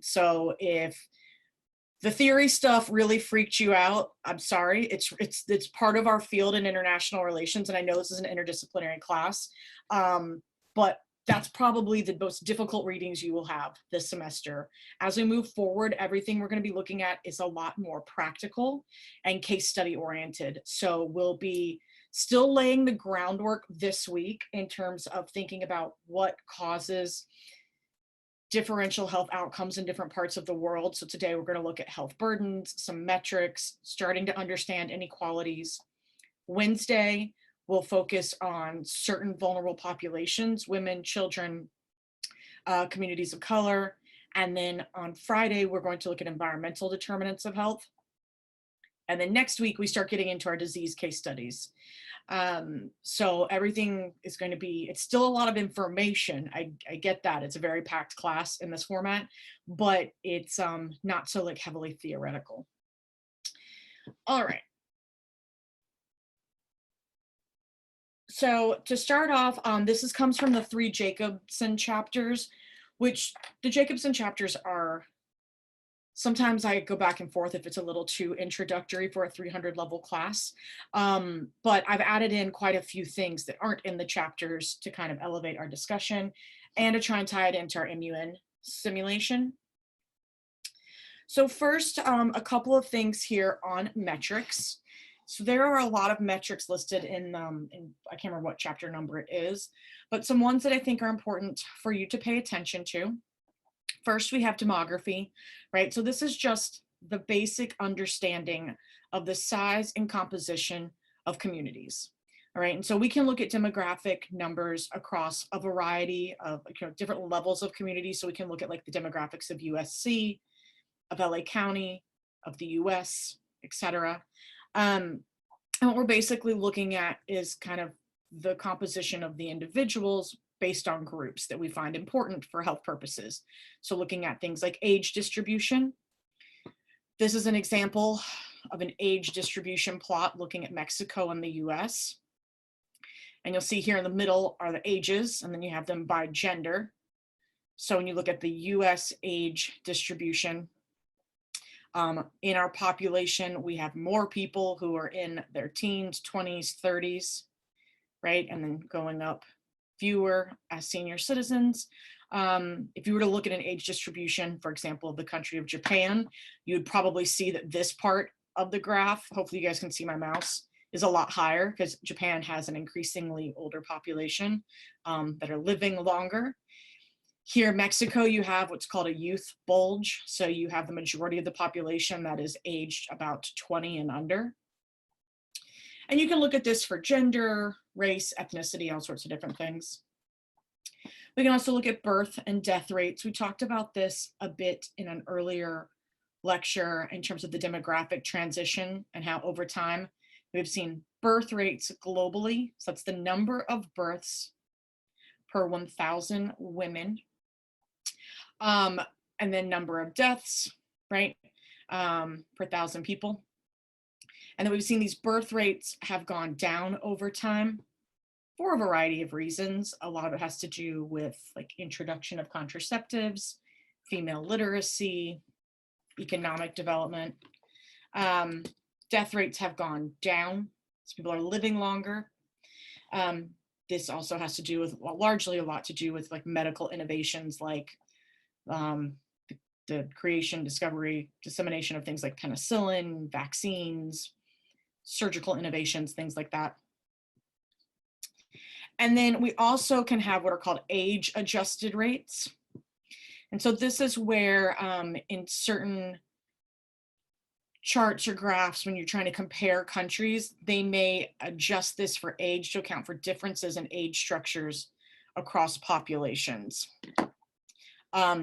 So if the theory stuff really freaked you out, I'm sorry. It's part of our field in international relations, and I know this is an interdisciplinary class, but that's probably the most difficult readings you will have this semester. As we move forward, everything we're going to be looking at is a lot more practical and case study oriented. So we'll be still laying the groundwork this week in terms of thinking about what causes differential health outcomes in different parts of the world. So today we're going to look at health burdens, some metrics, starting to understand inequalities. Wednesday, we'll focus on certain vulnerable populations, women, children, communities of color. And then on Friday, we're going to look at environmental determinants of health. And then next week, we start getting into our disease case studies. So everything is going to be, it's still a lot of information. I get that. It's a very packed class in this format, but it's not so like heavily theoretical. All right. So to start off, this comes from the 3 Jacobson chapters, which the Jacobson chapters are, sometimes I go back and forth if it's a little too introductory for a 300 level class. But I've added in quite a few things that aren't in the chapters to kind of elevate our discussion and to try and tie it into our MUN simulation. So first, a couple of things here on metrics. So there are a lot of metrics listed in I can't remember what chapter number it is, but some ones that I think are important for you to pay attention to. First, we have demography, right? So this is just the basic understanding of the size and composition of communities. All right, and so we can look at demographic numbers across a variety of different levels of communities. So we can look at like the demographics of USC, of LA County, of the US, et cetera. And what we're basically looking at is kind of the composition of the individuals based on groups that we find important for health purposes. So looking at things like age distribution. This is an example of an age distribution plot looking at Mexico and the US. And you'll see here in the middle are the ages, and then you have them by gender. So when you look at the US age distribution, in our population, we have more people who are in their teens, 20s, 30s, right? And then going up fewer as senior citizens. If you were to look at an age distribution, for example, of the country of Japan, you'd probably see that this part of the graph, hopefully you guys can see my mouse, is a lot higher because Japan has an increasingly older population that are living longer. Here in Mexico, you have what's called a youth bulge. So you have the majority of the population that is aged about 20 and under. And you can look at this for gender, race, ethnicity, all sorts of different things. We can also look at birth and death rates. We talked about this a bit in an earlier lecture in terms of the demographic transition and how over time we've seen birth rates globally. So that's the number of births per 1,000 women. And then number of deaths, right, per 1,000 people. And then we've seen these birth rates have gone down over time for a variety of reasons. A lot of it has to do with like introduction of contraceptives, female literacy, economic development. Death rates have gone down, so people are living longer. This also has to do with, well, largely a lot to do with like medical innovations like the creation, discovery, dissemination of things like penicillin, vaccines, surgical innovations, things like that. And then we also can have what are called age adjusted rates. And so this is where in certain charts or graphs, when you're trying to compare countries, they may adjust this for age to account for differences in age structures across populations.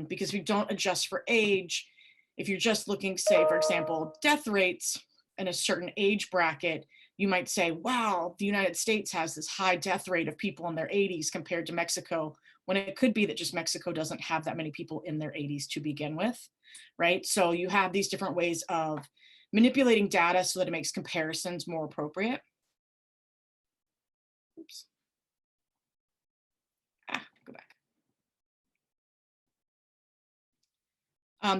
Because if you don't adjust for age, if you're just looking, say, for example, death rates in a certain age bracket, you might say, wow, the United States has this high death rate of people in their 80s compared to Mexico, when it could be that just Mexico doesn't have that many people in their 80s to begin with, right? So you have these different ways of manipulating data so that it makes comparisons more appropriate. Oops. Go back.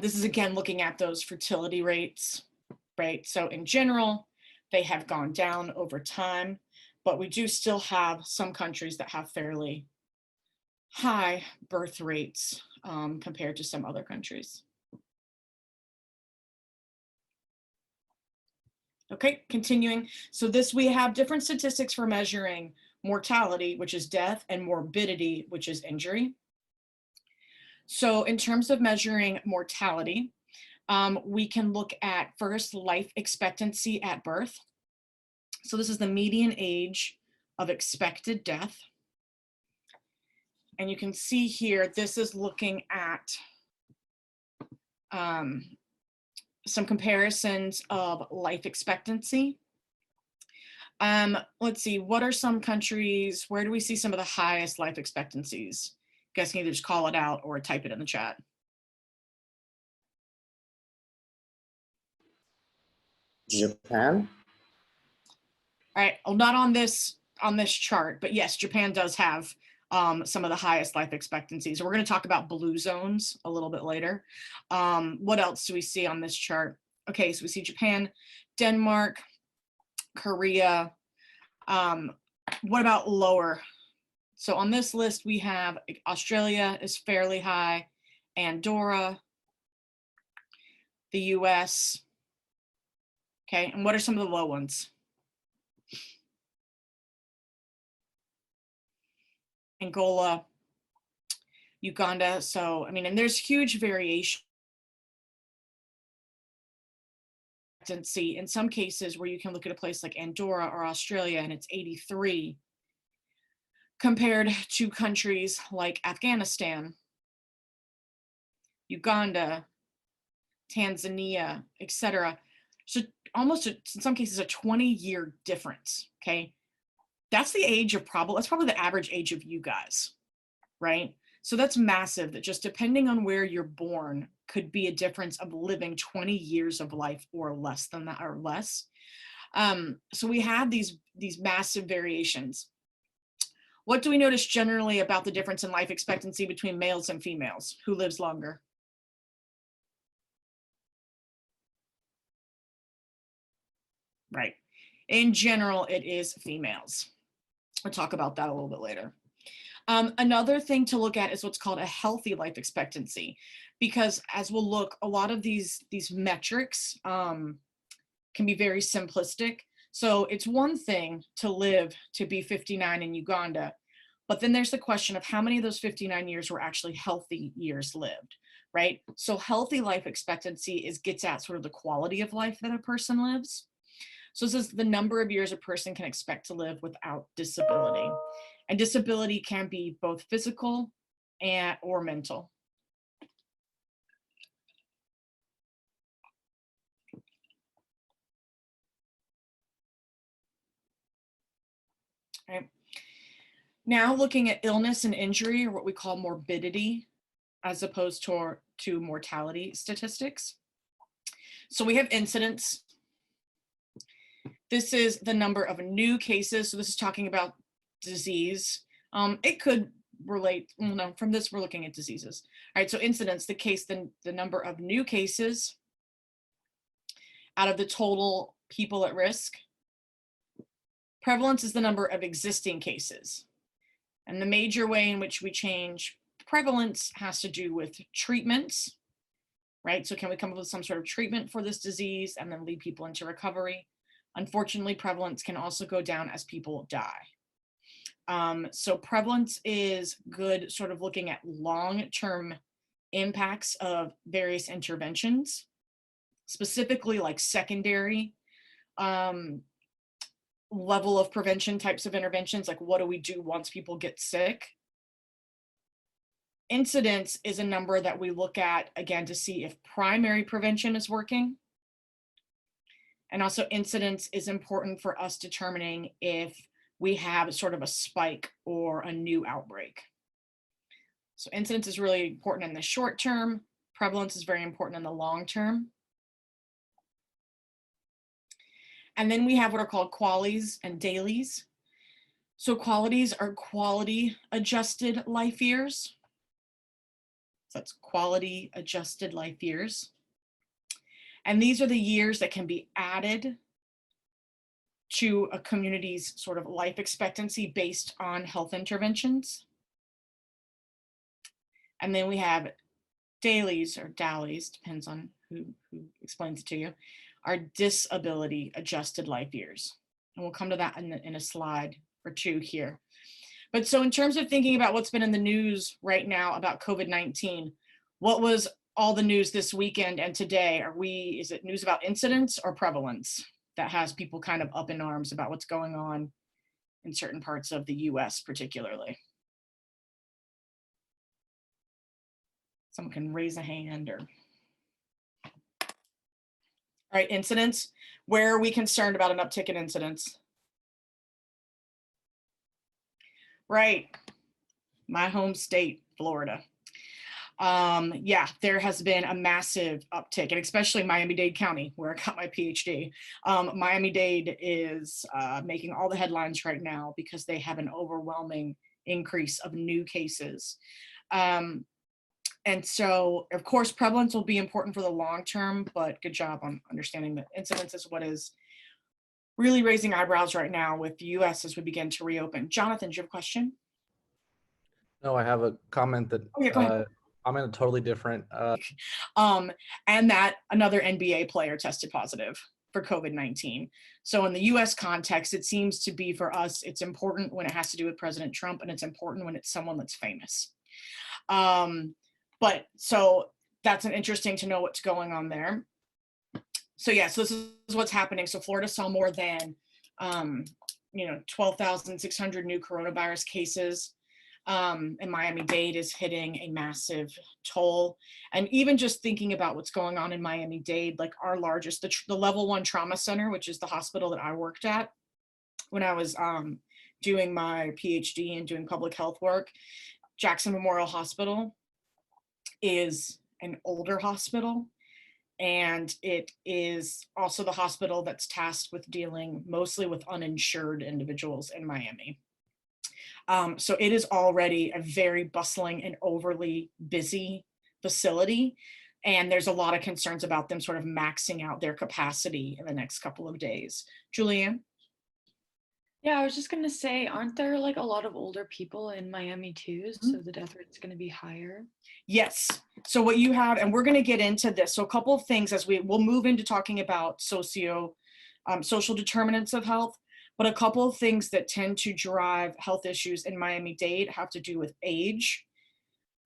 This is again looking at those fertility rates, right? So in general, they have gone down over time, but we do still have some countries that have fairly high birth rates compared to some other countries. Okay, continuing. So this, we have different statistics for measuring mortality, which is death, and morbidity, which is injury. So in terms of measuring mortality, we can look at first life expectancy at birth. So this is the median age of expected death. And you can see here, this is looking at some comparisons of life expectancy. Let's see, what are some countries, where do we see some of the highest life expectancies? You guys can either just call it out or type it in the chat. Japan. All right, well, not on this chart, but yes, Japan does have some of the highest life expectancies. We're going to talk about blue zones a little bit later. What else do we see on this chart? Okay, so we see Japan, Denmark, Korea. What about lower? So on this list, we have Australia is fairly high, Andorra, the US. Okay, and what are some of the low ones? Angola, Uganda. So, I mean, and there's huge variation in some cases where you can look at a place like Andorra or Australia and it's 83 compared to countries like Afghanistan, Uganda, Tanzania, etc. So almost in some cases a 20-year difference, okay? That's the age of that's probably the average age of you guys, right? So that's massive, that just depending on where you're born could be a difference of living 20 years of life or less than that, or less. So we have these massive variations. What do we notice generally about the difference in life expectancy between males and females? Who lives longer? Right. In general, it is females. We'll talk about that a little bit later. Another thing to look at is what's called a healthy life expectancy, because as we'll look, a lot of these metrics can be very simplistic. So it's one thing to live to be 59 in Uganda, but then there's the question of how many of those 59 years were actually healthy years lived, right? So healthy life expectancy gets at sort of the quality of life that a person lives. So this is the number of years a person can expect to live without disability. And disability can be both physical or mental. Right. Now looking at illness and injury, or what we call morbidity, as opposed to mortality statistics. So we have incidence. This is the number of new cases. So this is talking about disease. It could relate, well, no, from this we're looking at diseases. All right, so incidence, the number of new cases out of the total people at risk. Prevalence is the number of existing cases. And the major way in which we change prevalence has to do with treatments, right? So can we come up with some sort of treatment for this disease and then lead people into recovery? Unfortunately, prevalence can also go down as people die. So prevalence is good, sort of looking at long-term impacts of various interventions, specifically like secondary level of prevention types of interventions, like what do we do once people get sick? Incidence is a number that we look at, again, to see if primary prevention is working. And also incidence is important for us determining if we have sort of a spike or a new outbreak. So incidence is really important in the short term. Prevalence is very important in the long term. And then we have what are called QALYs and DALYs. So qualities are quality adjusted life years. So that's quality adjusted life years. And these are the years that can be added to a community's sort of life expectancy based on health interventions. And then we have dailies or DALYs, depends on who explains it to you, are disability adjusted life years. And we'll come to that in a slide or two here. But so in terms of thinking about what's been in the news right now about COVID-19, what was all the news this weekend and today? Is it news about incidence or prevalence that has people kind of up in arms about what's going on in certain parts of the US particularly? Someone can raise a hand or. All right, incidents. Where are we concerned about an uptick in incidents? Right, my home state, Florida. Yeah, there has been a massive uptick, and especially Miami-Dade County, where I got my PhD. Miami-Dade is making all the headlines right now because they have an overwhelming increase of new cases. And so, of course, prevalence will be important for the long term, but good job on understanding that incidence is what is really raising eyebrows right now with the US as we begin to reopen. Jonathan, do you have a question? No, I have a comment that Oh, yeah, go ahead. I'm in a totally different. And that another NBA player tested positive for COVID-19. So in the US context, it seems to be for us, it's important when it has to do with President Trump, and it's important when it's someone that's famous. But so that's an interesting to know what's going on there. So yeah, so this is what's happening. So Florida saw more than 12,600 new coronavirus cases. And Miami-Dade is hitting a massive toll. And even just thinking about what's going on in Miami-Dade, like our largest, the level 1 trauma center, which is the hospital that I worked at when I was doing my PhD and doing public health work, Jackson Memorial Hospital is an older hospital. And it is also the hospital that's tasked with dealing mostly with uninsured individuals in Miami. So it is already a very bustling and overly busy facility. And there's a lot of concerns about them sort of maxing out their capacity in the next couple of days. Julianne? Yeah, I was just going to say, aren't there like a lot of older people in Miami too? So the death rate's going to be higher. Yes. So what you have, and we're going to get into this. So a couple of things as we'll move into talking about social determinants of health, but a couple of things that tend to drive health issues in Miami-Dade have to do with age.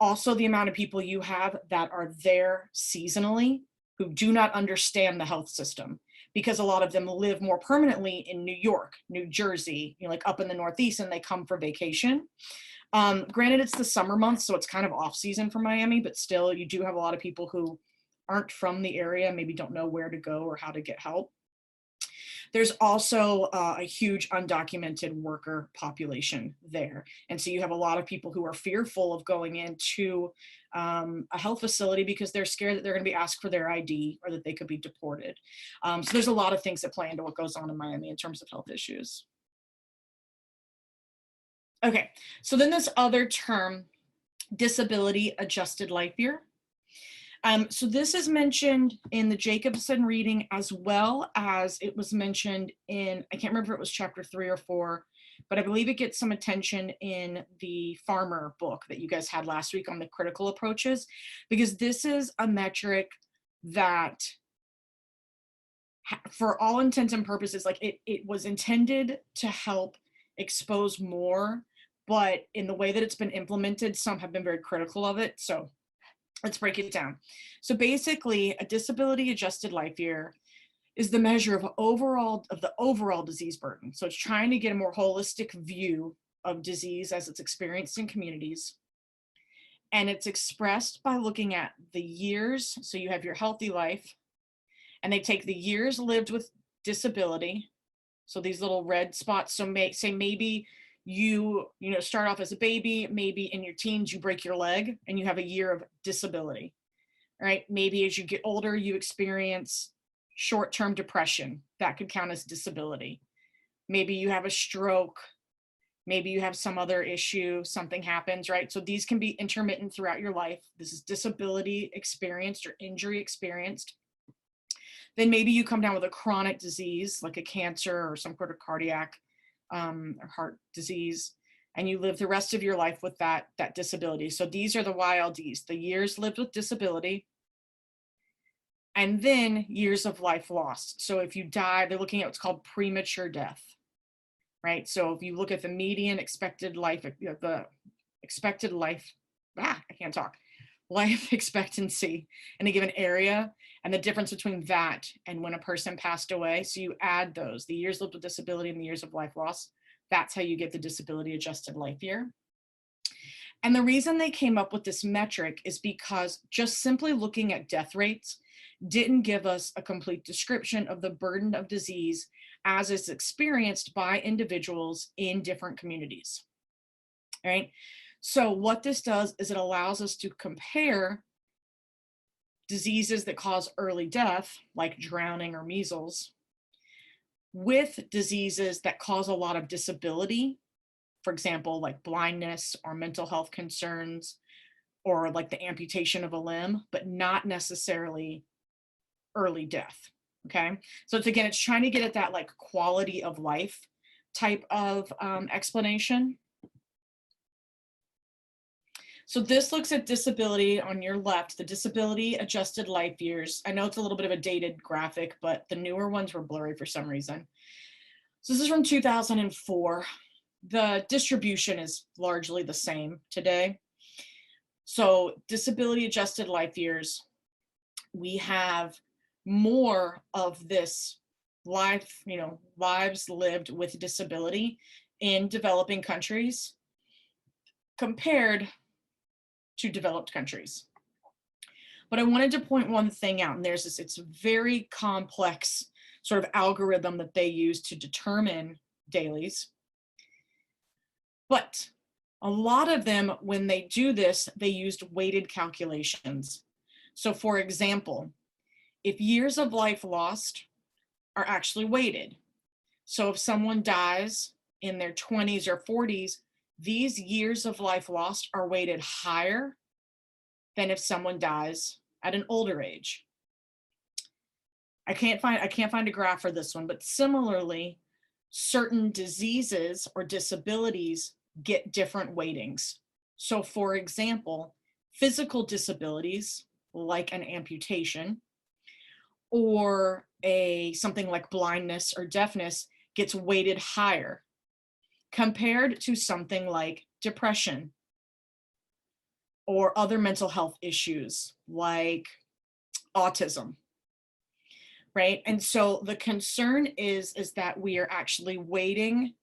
Also the amount of people you have that are there seasonally who do not understand the health system, because a lot of them live more permanently in New York, New Jersey, like up in the Northeast, and they come for vacation. Granted, it's the summer months, so it's kind of off season for Miami, but still you do have a lot of people who aren't from the area, maybe don't know where to go or how to get help. There's also a huge undocumented worker population there. And so you have a lot of people who are fearful of going into a health facility because they're scared that they're going to be asked for their ID or that they could be deported. So there's a lot of things that play into what goes on in Miami in terms of health issues. Okay, so then this other term, disability adjusted life year. So this is mentioned in the Jacobson reading, as well as it was mentioned in, I can't remember if it was chapter 3 or 4, but I believe it gets some attention in the Farmer book that you guys had last week on the critical approaches, because this is a metric that for all intents and purposes, like it was intended to help expose more, but in the way that it's been implemented, some have been very critical of it. So let's break it down. So basically, a disability adjusted life year is the measure of the overall disease burden. So it's trying to get a more holistic view of disease as it's experienced in communities. And it's expressed by looking at the years. So you have your healthy life, and they take the years lived with disability. So these little red spots. So maybe you start off as a baby, maybe in your teens you break your leg and you have a year of disability, right? Maybe as you get older you experience short-term depression, that could count as disability. Maybe you have a stroke Maybe you have some other issue, something happens, right? So these can be intermittent throughout your life. This is disability experienced or injury experienced. Then maybe you come down with a chronic disease like a cancer or some sort of cardiac or heart disease, and you live the rest of your life with that disability. So these are the YLDs, the years lived with disability, and then years of life lost. So if you die, they're looking at what's called premature death, right? So if you look at the median expected life, the expected life, I can't talk, life expectancy in a given area, and the difference between that and when a person passed away. So you add those, the years lived with disability and the years of life lost. That's how you get the disability adjusted life year. And the reason they came up with this metric is because just simply looking at death rates didn't give us a complete description of the burden of disease as is experienced by individuals in different communities, right? So what this does is it allows us to compare diseases that cause early death, like drowning or measles, with diseases that cause a lot of disability, for example, like blindness or mental health concerns, or like the amputation of a limb, but not necessarily early death, okay? So it's trying to get at that like quality of life type of explanation. So this looks at disability on your left, the disability adjusted life years. I know it's a little bit of a dated graphic, but the newer ones were blurry for some reason. So this is from 2004. The distribution is largely the same today. So disability adjusted life years, we have more of this life, lives lived with disability in developing countries compared to developed countries. But I wanted to point one thing out, and there's this, it's a very complex sort of algorithm that they use to determine dailies. But a lot of them, when they do this, they used weighted calculations. So for example, if years of life lost are actually weighted, so if someone dies in their 20s or 40s, these years of life lost are weighted higher than if someone dies at an older age. I can't find a graph for this one, but similarly, certain diseases or disabilities get different weightings. So for example, physical disabilities like an amputation or something like blindness or deafness gets weighted higher compared to something like depression or other mental health issues like autism, right? And so the concern is that we are actually weighting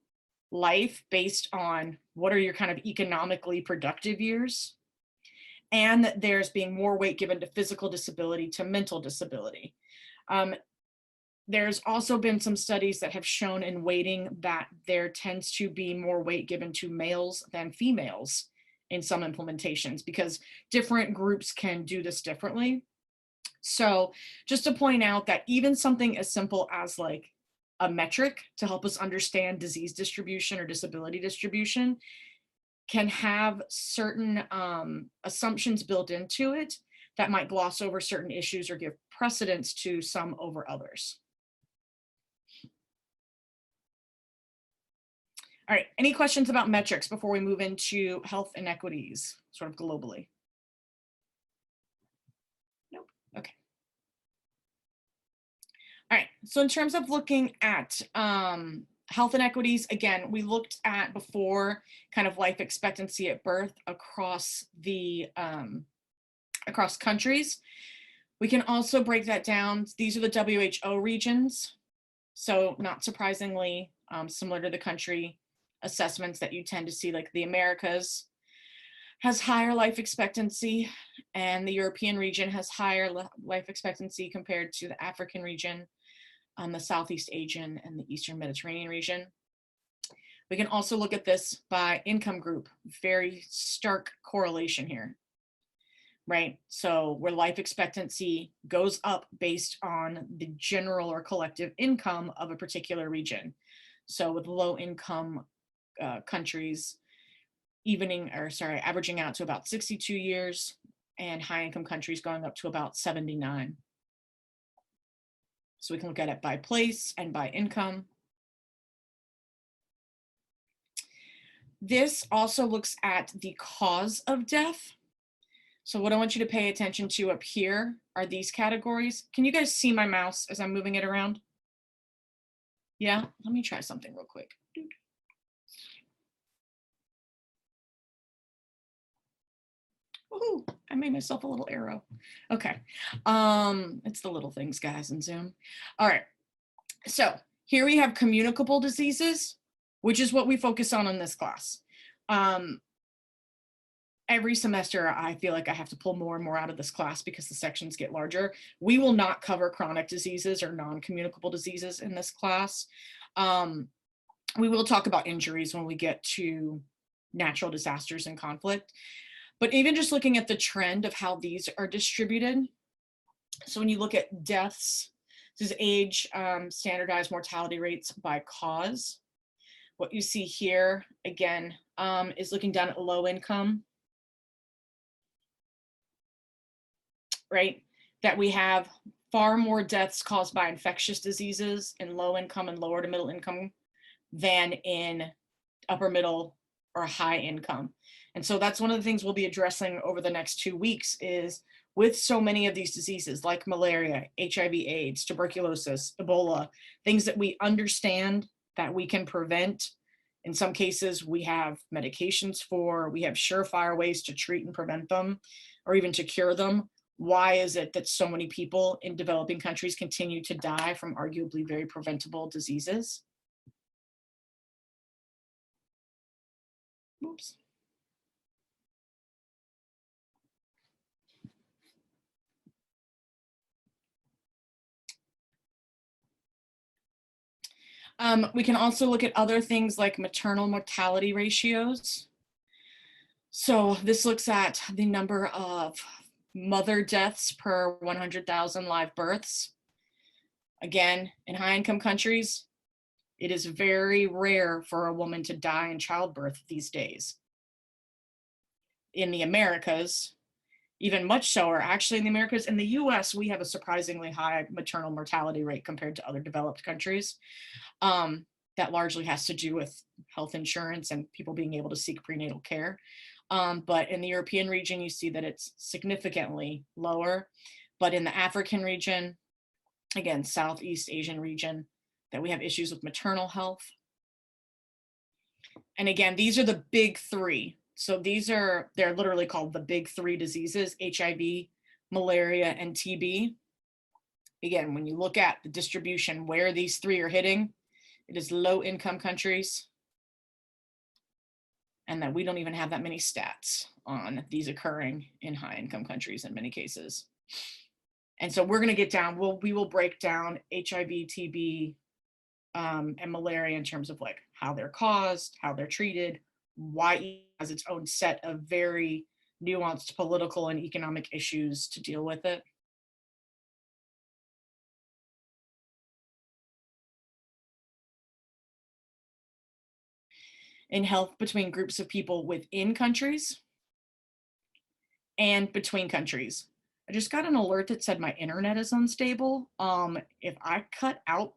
life based on what are your kind of economically productive years, and that there's being more weight given to physical disability, to mental disability. There's also been some studies that have shown in weighting that there tends to be more weight given to males than females in some implementations because different groups can do this differently. So just to point out that even something as simple as like a metric to help us understand disease distribution or disability distribution can have certain assumptions built into it that might gloss over certain issues or give precedence to some over others. All right, any questions about metrics before we move into health inequities, sort of globally? Nope, okay. All right, so in terms of looking at health inequities, again, we looked at before kind of life expectancy at birth across the across countries. We can also break that down. These are the WHO regions. So not surprisingly, similar to the country assessments that you tend to see, like the Americas has higher life expectancy, and the European region has higher life expectancy compared to the African region, the Southeast Asian, and the Eastern Mediterranean region. We can also look at this by income group, very stark correlation here, right? So where life expectancy goes up based on the general or collective income of a particular region. So with low income countries averaging out to about 62 years, and high income countries going up to about 79. So we can look at it by place and by income. This also looks at the cause of death. So what I want you to pay attention to up here are these categories. Can you guys see my mouse as I'm moving it around? Yeah, let me try something real quick. Woohoo, I made myself a little arrow. Okay, it's the little things, guys, in Zoom. All right, so here we have communicable diseases, which is what we focus on in this class. Every semester, I feel like I have to pull more and more out of this class because the sections get larger. We will not cover chronic diseases or non-communicable diseases in this class. We will talk about injuries when we get to natural disasters and conflict. But even just looking at the trend of how these are distributed. So when you look at deaths, this is age, standardized mortality rates by cause. What you see here, again, is looking down at low income, right? That we have far more deaths caused by infectious diseases in low income and lower to middle income than in upper middle or high income. And so that's one of the things we'll be addressing over the next 2 weeks is with so many of these diseases like malaria, HIV, AIDS, tuberculosis, Ebola, things that we understand that we can prevent. In some cases, we have medications for, we have surefire ways to treat and prevent them, or even to cure them. Why is it that so many people in developing countries continue to die from arguably very preventable diseases? Oops. We can also look at other things like maternal mortality ratios. So this looks at the number of mother deaths per 100,000 live births. Again, in high income countries, it is very rare for a woman to die in childbirth these days. In the Americas, even much so, or actually in the Americas, in the US, we have a surprisingly high maternal mortality rate compared to other developed countries. That largely has to do with health insurance and people being able to seek prenatal care. But in the European region, you see that it's significantly lower. But in the African region, again, Southeast Asian region, that we have issues with maternal health. And again, these are the big three. So they're literally called the big three diseases: HIV, malaria, and TB. Again, when you look at the distribution where these three are hitting, it is low income countries. And that we don't even have that many stats on these occurring in high income countries in many cases. And so we're gonna get down, we will break down HIV, TB, and malaria in terms of like how they're caused, how they're treated, why it has its own set of very nuanced political and economic issues to deal with it. In health between groups of people within countries and between countries. I just got an alert that said my internet is unstable. If I cut out,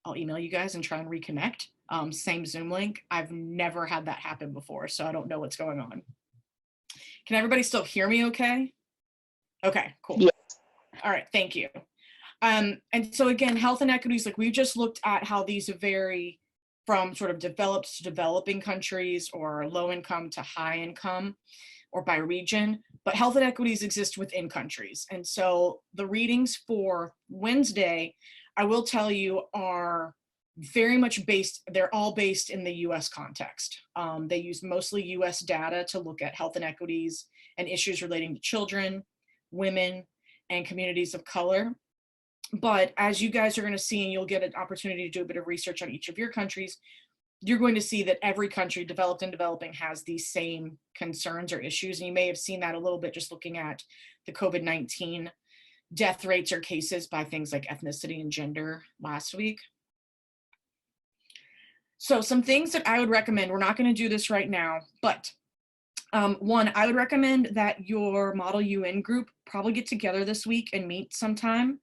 I'll email you guys and try and reconnect. Same Zoom link. I've never had that happen before, so I don't know what's going on. Can everybody still hear me okay? Okay, cool. Yes. All right, thank you. And so again, health inequities, like we've just looked at how these vary from sort of developed to developing countries or low income to high income or by region, but health inequities exist within countries. And so the readings for Wednesday, I will tell you, are very much based, they're all based in the US context. They use mostly US data to look at health inequities and issues relating to children, women, and communities of color. But as you guys are going to see, and you'll get an opportunity to do a bit of research on each of your countries, you're going to see that every country, developed and developing, has these same concerns or issues. And you may have seen that a little bit just looking at the COVID-19 death rates or cases by things like ethnicity and gender last week. So some things that I would recommend, we're not going to do this right now, but one, I would recommend that your Model UN group probably get together this week and meet sometime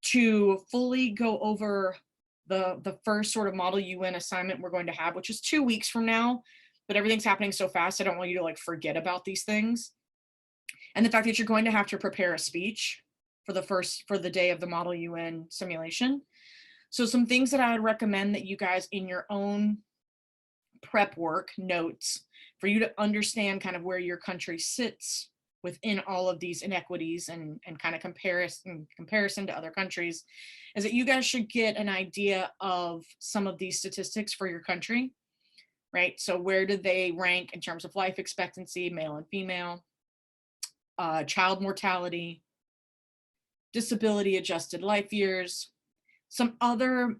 to fully go over the first sort of Model UN assignment we're going to have, which is 2 weeks from now, but everything's happening so fast, I don't want you to like forget about these things. And the fact that you're going to have to prepare a speech for the day of the Model UN simulation. So some things that I would recommend that you guys in your own prep work notes for you to understand kind of where your country sits within all of these inequities and kind of comparison to other countries is that you guys should get an idea of some of these statistics for your country, right? So where do they rank in terms of life expectancy, male and female, child mortality, disability adjusted life years, some other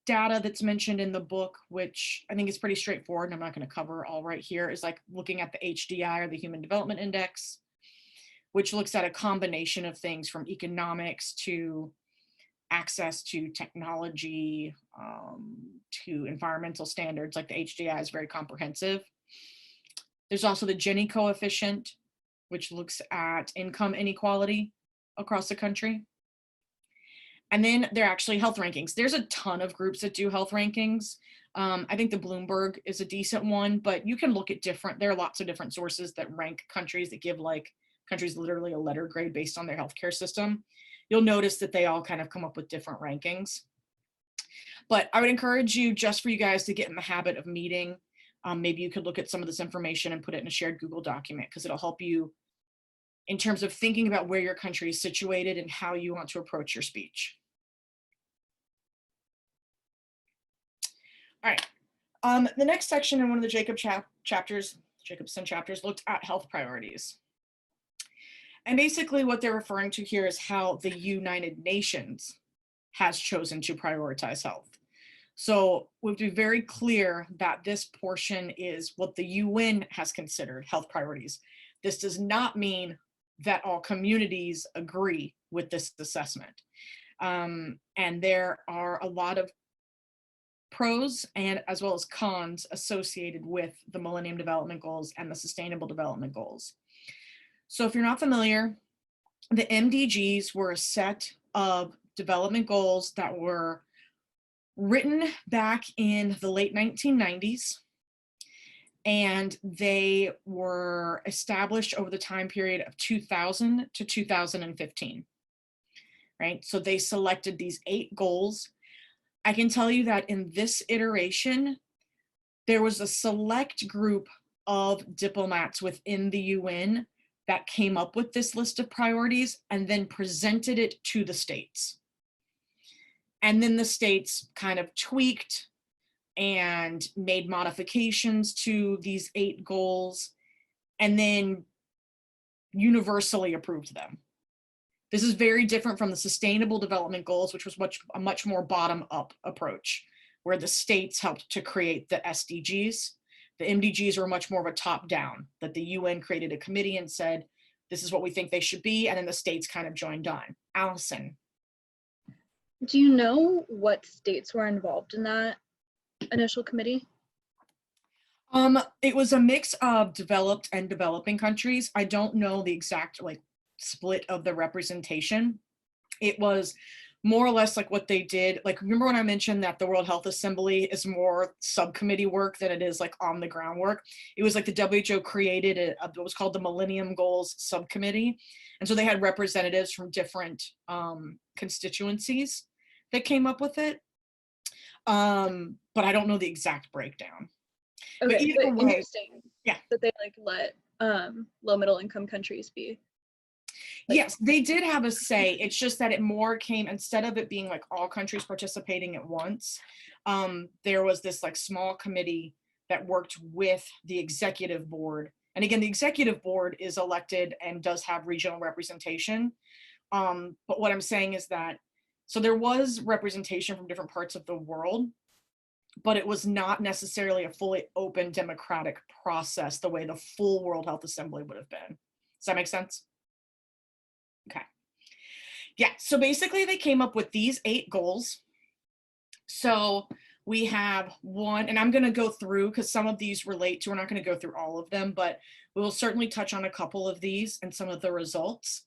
data that's mentioned in the book, which I think is pretty straightforward and I'm not going to cover all right here, is like looking at the HDI or the Human Development Index, which looks at a combination of things from economics to access to technology to environmental standards. Like the HDI is very comprehensive. There's also the Gini coefficient, which looks at income inequality across the country. And then there are actually health rankings. There's a ton of groups that do health rankings. I think the Bloomberg is a decent one, but you can look at there are lots of different sources that rank countries that give like countries literally a letter grade based on their healthcare system. You'll notice that they all kind of come up with different rankings. But I would encourage you, just for you guys to get in the habit of meeting, maybe you could look at some of this information and put it in a shared Google document, because it'll help you in terms of thinking about where your country is situated and how you want to approach your speech. All right, the next section in one of the Jacobson chapters looked at health priorities. And basically what they're referring to here is how the United Nations has chosen to prioritize health. So we have to be very clear that this portion is what the UN has considered health priorities. This does not mean that all communities agree with this assessment. And there are a lot of pros and as well as cons associated with the Millennium Development Goals and the Sustainable Development Goals. So if you're not familiar, the MDGs were a set of development goals that were written back in the late 1990s, and they were established over the time period of 2000 to 2015, right? So they selected these 8 goals. I can tell you that in this iteration, there was a select group of diplomats within the UN that came up with this list of priorities and then presented it to the states. And then the states kind of tweaked and made modifications to these 8 goals and then universally approved them. This is very different from the Sustainable Development Goals, which was a much more bottom-up approach, where the states helped to create the SDGs. The MDGs were much more of a top-down, that the UN created a committee and said, this is what we think they should be, and then the states kind of joined on. Allison. Do you know what states were involved in that initial committee? It was a mix of developed and developing countries. I don't know the exact like split of the representation. It was more or less like what they did. Like, remember when I mentioned that the World Health Assembly is more subcommittee work than it is like on the ground work? It was like the WHO created what was called the Millennium Goals Subcommittee. And so they had representatives from different constituencies that came up with it. But I don't know the exact breakdown. Okay, but either way, interesting. Yeah. That they like let low middle income countries be. Like, yes, they did have a say. It's just that it more came, instead of it being like all countries participating at once, there was this like small committee that worked with the executive board. And again, the executive board is elected and does have regional representation. But what I'm saying is that, so there was representation from different parts of the world, but it was not necessarily a fully open democratic process the way the full World Health Assembly would have been. Does that make sense? Okay. Yeah, so basically they came up with these 8 goals. So we have one, and I'm going to go through because some of these relate to, we're not going to go through all of them, but we will certainly touch on a couple of these and some of the results.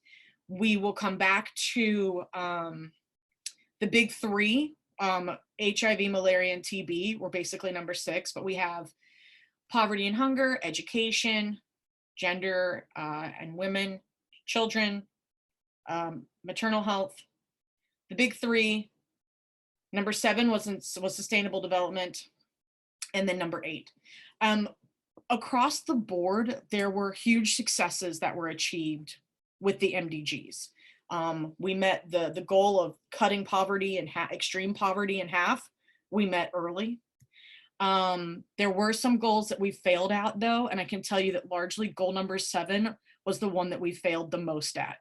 We will come back to the big three. HIV, malaria, and TB were basically number 6, but we have poverty and hunger, education, gender and women, children, maternal health. The big three. Number 7 was sustainable development, and then number 8. Across the board, there were huge successes that were achieved with the MDGs. We met the goal of cutting poverty and extreme poverty in half. We met early. There were some goals that we failed at though, and I can tell you that largely goal number 7 was the one that we failed the most at,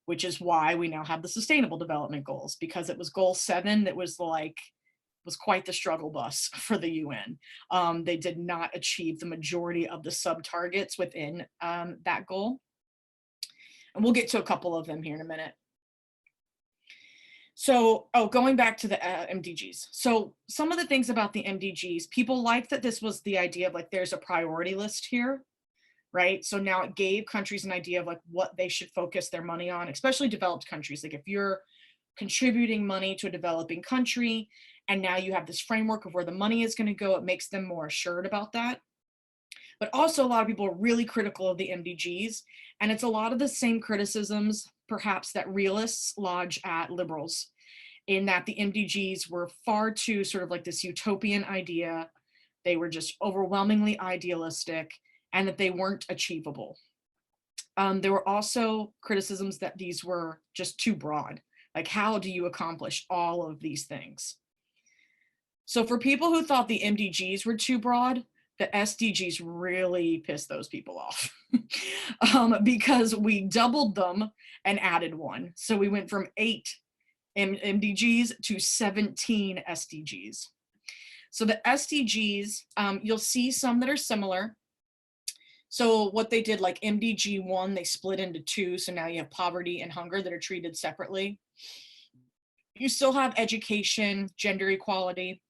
which is why we now have the sustainable development goals, because it was goal 7 that was quite the struggle bus for the UN. They did not achieve the majority of the sub targets within that goal. And we'll get to a couple of them here in a minute. So, going back to the MDGs. So some of the things about the MDGs, people like that this was the idea of like, there's a priority list here, right? So now it gave countries an idea of like what they should focus their money on, especially developed countries. Like if you're contributing money to a developing country, and now you have this framework of where the money is going to go, it makes them more assured about that. But also a lot of people are really critical of the MDGs, and it's a lot of the same criticisms perhaps that realists lodge at liberals, in that the MDGs were far too sort of like this utopian idea. They were just overwhelmingly idealistic, and that they weren't achievable. There were also criticisms that these were just too broad. Like, how do you accomplish all of these things? So for people who thought the MDGs were too broad, the SDGs really pissed those people off because we doubled them and added one. So we went from 8 MDGs to 17 SDGs. So the SDGs, you'll see some that are similar. So what they did, like MDG 1, they split into 2. So now you have poverty and hunger that are treated separately. You still have education, gender equality.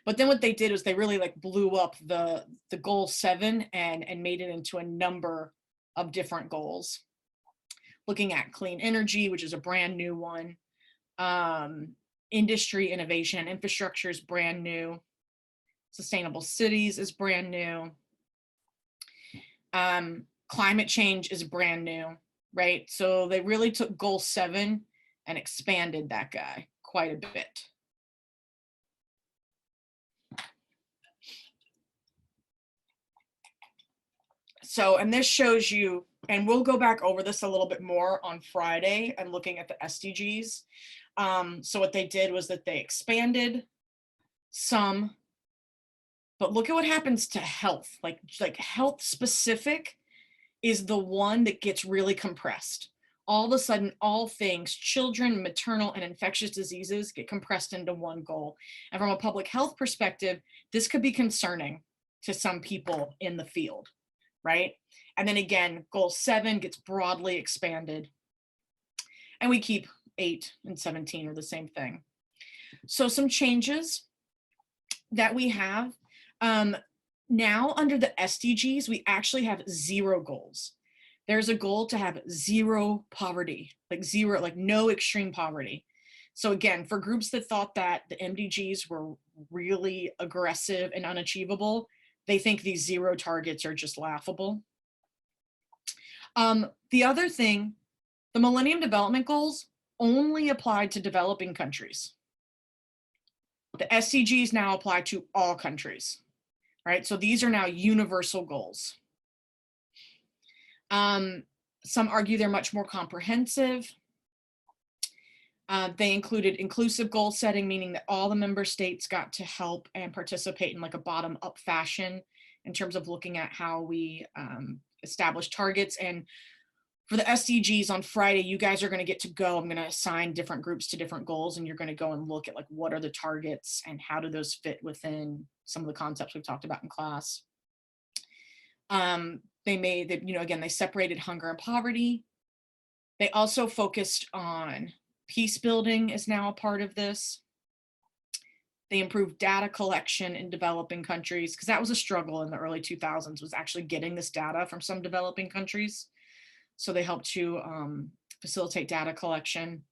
But then what they did was they really like blew up the goal 7 and made it into a number of different goals. Looking at clean energy, which is a brand new one. Industry, innovation, and infrastructure is brand new. Sustainable cities is brand new. Climate change is brand new, right? So they really took goal 7 and expanded that guy quite a bit. So, and this shows you, and we'll go back over this a little bit more on Friday and looking at the SDGs. So what they did was that they expanded some, but look at what happens to health. Like health specific is the one that gets really compressed. All of a sudden, all things, children, maternal, and infectious diseases get compressed into one goal. And from a public health perspective, this could be concerning to some people in the field, right? And then again, goal 7 gets broadly expanded. And we keep 8 and 17 are the same thing. So some changes that we have. Now under the SDGs, we actually have 0 goals. There's a goal to have 0 poverty, like 0, like no extreme poverty. So again, for groups that thought that the MDGs were really aggressive and unachievable, they think these 0 targets are just laughable. The other thing, the Millennium Development Goals only applied to developing countries. The SDGs now apply to all countries, right? So these are now universal goals. Some argue they're much more comprehensive. They included inclusive goal setting, meaning that all the member states got to help and participate in like a bottom-up fashion in terms of looking at how we establish targets. And for the SDGs on Friday, you guys are going to get to go. I'm going to assign different groups to different goals, and you're going to go and look at like what are the targets and how do those fit within some of the concepts we've talked about in class. Again, they separated hunger and poverty. They also focused on peace building is now a part of this. They improved data collection in developing countries, because that was a struggle in the early 2000s, was actually getting this data from some developing countries. So they helped to facilitate data collection.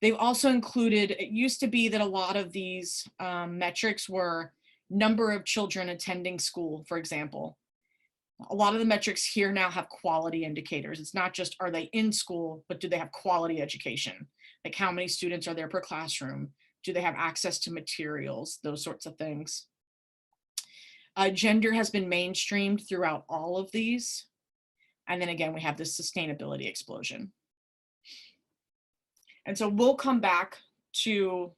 They've also included, it used to be that a lot of these metrics were number of children attending school, for example. A lot of the metrics here now have quality indicators. It's not just, are they in school, but do they have quality education? Like how many students are there per classroom? Do they have access to materials? Those sorts of things. Gender has been mainstreamed throughout all of these. And then again, we have this sustainability explosion. And so we'll come back to,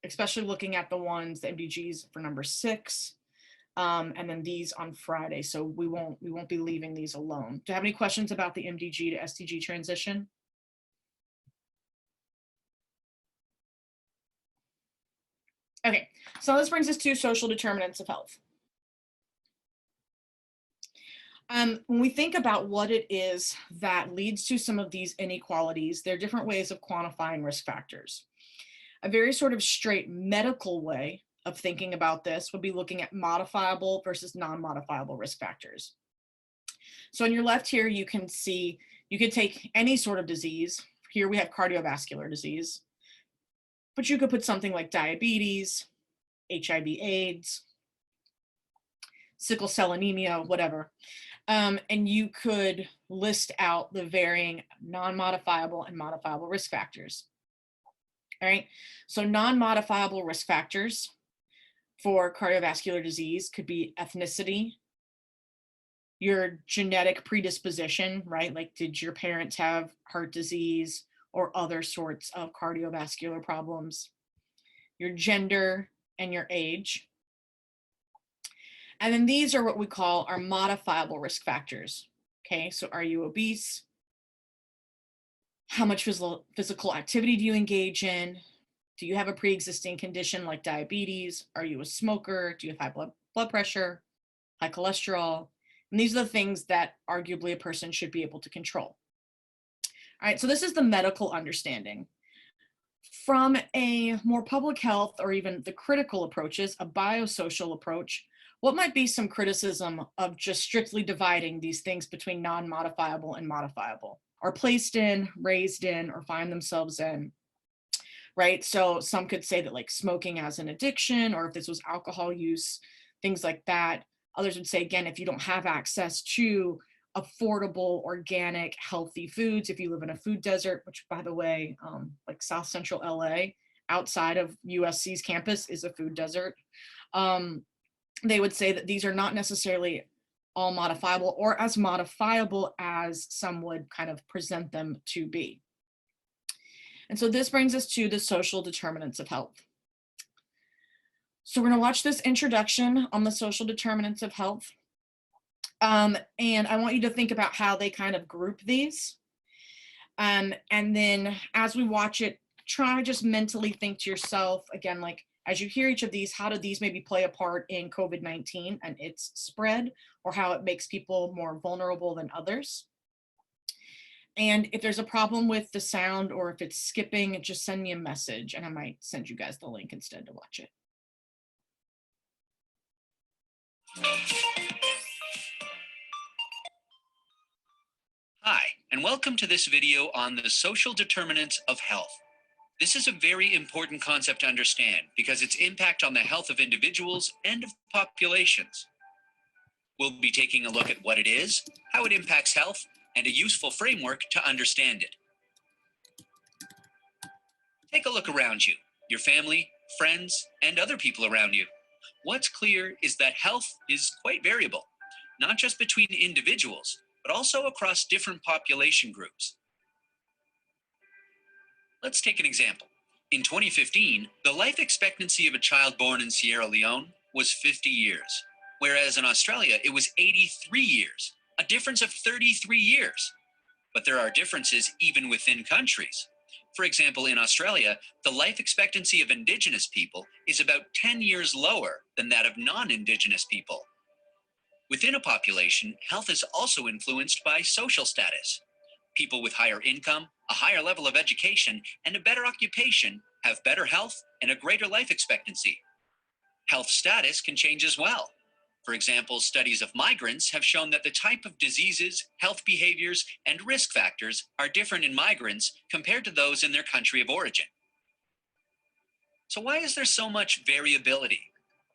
especially looking at the ones, the MDGs for number 6, and then these on Friday. So we won't be leaving these alone. Do you have any questions about the MDG to SDG transition? Okay, so this brings us to social determinants of health. When we think about what it is that leads to some of these inequalities, there are different ways of quantifying risk factors. A very sort of straight medical way of thinking about this would be looking at modifiable versus non-modifiable risk factors. So on your left here, you can see, you could take any sort of disease. Here we have cardiovascular disease, but you could put something like diabetes, HIV/AIDS, sickle cell anemia, whatever. And you could list out the varying non-modifiable and modifiable risk factors. All right, so non-modifiable risk factors for cardiovascular disease could be ethnicity, your genetic predisposition, right? Like, did your parents have heart disease or other sorts of cardiovascular problems? Your gender and your age. And then these are what we call our modifiable risk factors. Okay, so are you obese? How much physical activity do you engage in? Do you have a pre-existing condition like diabetes? Are you a smoker? Do you have high blood pressure, high cholesterol? And these are the things that arguably a person should be able to control. All right, so this is the medical understanding. From a more public health or even the critical approaches, a biosocial approach, what might be some criticism of just strictly dividing these things between non-modifiable and modifiable, or placed in, raised in, or find themselves in, right? So some could say that like smoking as an addiction, or if this was alcohol use, things like that. Others would say, again, if you don't have access to affordable, organic, healthy foods, if you live in a food desert, which by the way, like South Central LA, outside of USC's campus is a food desert. They would say that these are not necessarily all modifiable or as modifiable as some would kind of present them to be. And so this brings us to the social determinants of health. So we're gonna watch this introduction on the social determinants of health. And I want you to think about how they kind of group these. And then as we watch it, try just mentally think to yourself, again, like as you hear each of these, how do these maybe play a part in COVID-19 and its spread, or how it makes people more vulnerable than others? And if there's a problem with the sound or if it's skipping, just send me a message and I might send you guys the link instead to watch it. Hi, and welcome to this video on the social determinants of health. This is a very important concept to understand because its impact on the health of individuals and of populations. We'll be taking a look at what it is, how it impacts health, and a useful framework to understand it. Take a look around you, your family, friends, and other people around you. What's clear is that health is quite variable, not just between individuals, but also across different population groups. Let's take an example. In 2015, the life expectancy of a child born in Sierra Leone was 50 years, whereas in Australia, it was 83 years, a difference of 33 years. But there are differences even within countries. For example, in Australia, the life expectancy of Indigenous people is about 10 years lower than that of non-Indigenous people. Within a population, health is also influenced by social status. People with higher income, a higher level of education, and a better occupation have better health and a greater life expectancy. Health status can change as well. For example, studies of migrants have shown that the type of diseases, health behaviors, and risk factors are different in migrants compared to those in their country of origin. So why is there so much variability?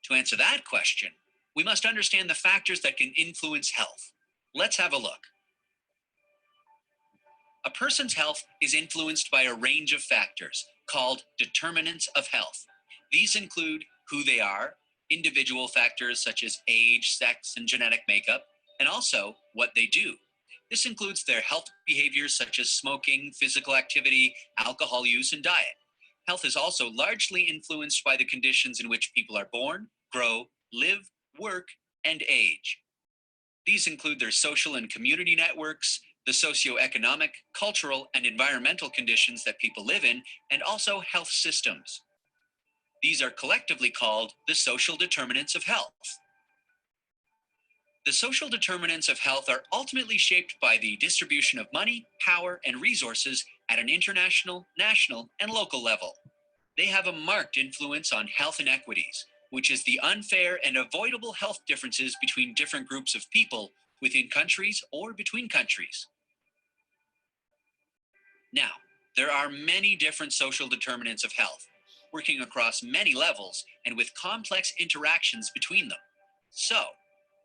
To answer that question, we must understand the factors that can influence health. Let's have a look. A person's health is influenced by a range of factors called determinants of health. These include who they are, individual factors such as age, sex, and genetic makeup, and also what they do. This includes their health behaviors such as smoking, physical activity, alcohol use, and diet. Health is also largely influenced by the conditions in which people are born, grow, live, work, and age. These include their social and community networks, the socioeconomic, cultural, and environmental conditions that people live in, and also health systems. These are collectively called the social determinants of health. The social determinants of health are ultimately shaped by the distribution of money, power, and resources at an international, national, and local level. They have a marked influence on health inequities, which is the unfair and avoidable health differences between different groups of people within countries or between countries. Now, there are many different social determinants of health, working across many levels and with complex interactions between them. So,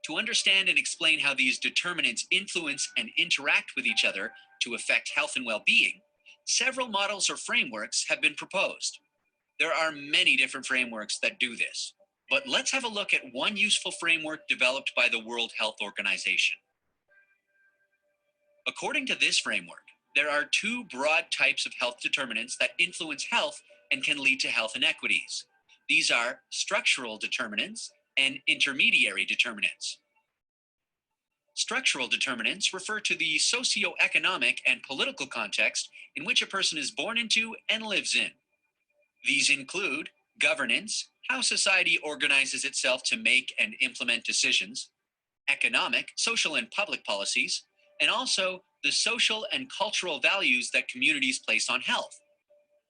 to understand and explain how these determinants influence and interact with each other to affect health and well-being, several models or frameworks have been proposed. There are many different frameworks that do this, but let's have a look at one useful framework developed by the World Health Organization. According to this framework, there are two broad types of health determinants that influence health and can lead to health inequities. These are structural determinants and intermediary determinants. Structural determinants refer to the socioeconomic and political context in which a person is born into and lives in. These include governance, how society organizes itself to make and implement decisions, economic, social, and public policies, and also the social and cultural values that communities place on health.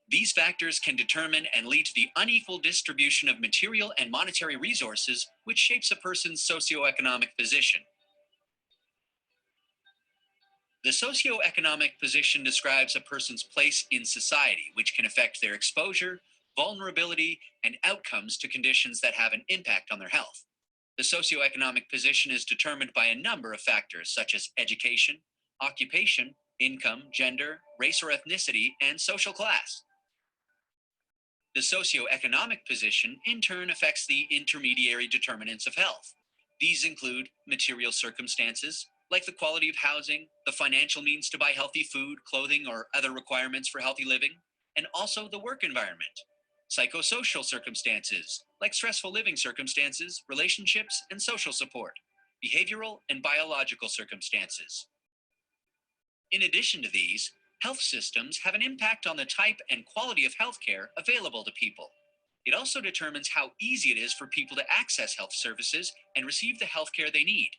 These factors can determine and lead to the unequal distribution of material and monetary resources, which shapes a person's socioeconomic position. The socioeconomic position describes a person's place in society, which can affect their exposure, vulnerability, and outcomes to conditions that have an impact on their health. The socioeconomic position is determined by a number of factors such as education, occupation, income, gender, race or ethnicity, and social class. The socioeconomic position in turn affects the intermediary determinants of health. These include material circumstances, like the quality of housing, the financial means to buy healthy food, clothing, or other requirements for healthy living, and also the work environment. Psychosocial circumstances, like stressful living circumstances, relationships, and social support. Behavioral and biological circumstances. In addition to these, health systems have an impact on the type and quality of healthcare available to people. It also determines how easy it is for people to access health services and receive the healthcare they need.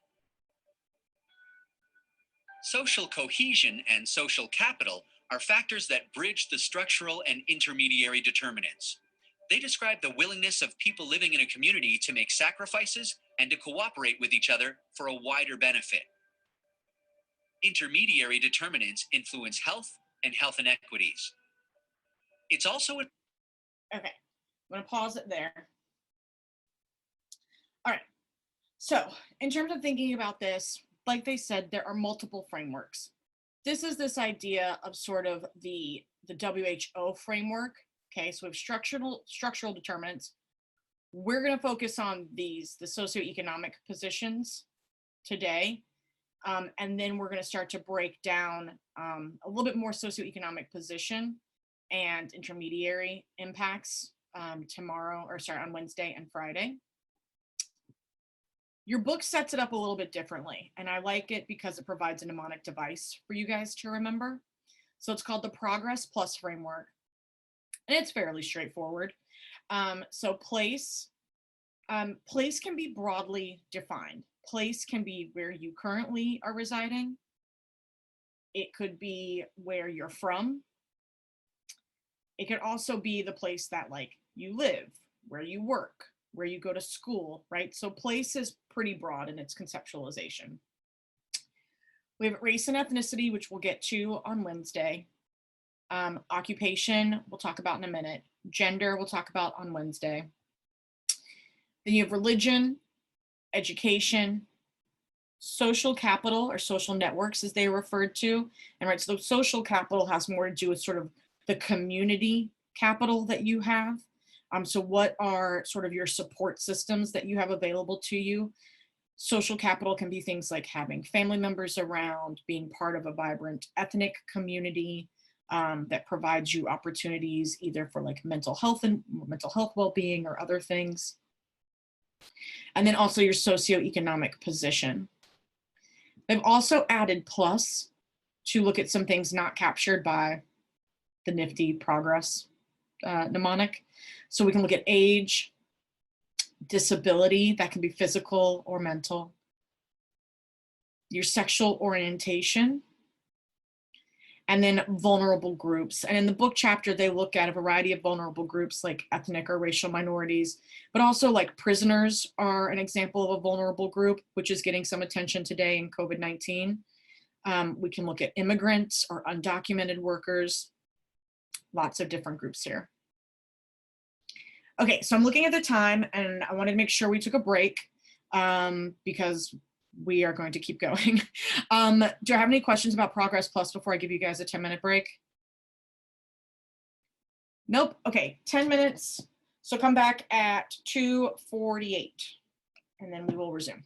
Social cohesion and social capital are factors that bridge the structural and intermediary determinants. They describe the willingness of people living in a community to make sacrifices and to cooperate with each other for a wider benefit. Intermediary determinants influence health and health inequities. It's also Okay, I'm going to pause it there. All right, so in terms of thinking about this, like they said, there are multiple frameworks. This is this idea of sort of the WHO framework. Okay, so we have structural determinants. We're going to focus on the socioeconomic positions today. And then we're going to start to break down a little bit more socioeconomic position and intermediary impacts on Wednesday and Friday. Your book sets it up a little bit differently, and I like it because it provides a mnemonic device for you guys to remember. So it's called the Progress Plus framework, and it's fairly straightforward. So place can be broadly defined. Place can be where you currently are residing. It could be where you're from. It could also be the place that like you live, where you work, where you go to school, right? So place is pretty broad in its conceptualization. We have race and ethnicity, which we'll get to on Wednesday. Occupation, we'll talk about in a minute. Gender, we'll talk about on Wednesday. Then you have religion, education, social capital or social networks as they are referred to. And right, so social capital has more to do with sort of the community capital that you have. So what are sort of your support systems that you have available to you? Social capital can be things like having family members around, being part of a vibrant ethnic community that provides you opportunities either for like mental health and mental health well-being or other things. And then also your socioeconomic position. They've also added plus to look at some things not captured by the nifty progress mnemonic. So we can look at age, disability, that can be physical or mental, your sexual orientation, and then vulnerable groups. And in the book chapter, they look at a variety of vulnerable groups like ethnic or racial minorities, but also like prisoners are an example of a vulnerable group, which is getting some attention today in COVID-19. We can look at immigrants or undocumented workers, lots of different groups here. Okay, so I'm looking at the time and I wanted to make sure we took a break because we are going to keep going. Do I have any questions about Progress Plus before I give you guys a 10-minute break? Nope, okay, 10 minutes. So come back at 2:48 and then we will resume.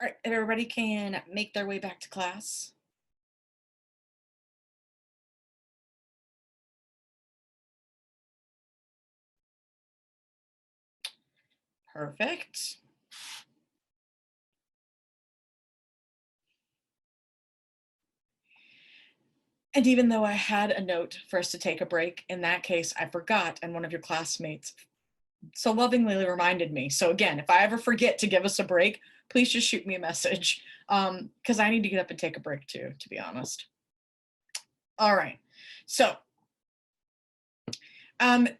All right, if everybody can make their way back to class. Perfect. And even though I had a note for us to take a break, in that case, I forgot, and one of your classmates so lovingly reminded me. So again, if I ever forget to give us a break, please just shoot me a message, because I need to get up and take a break too, to be honest. All right, so when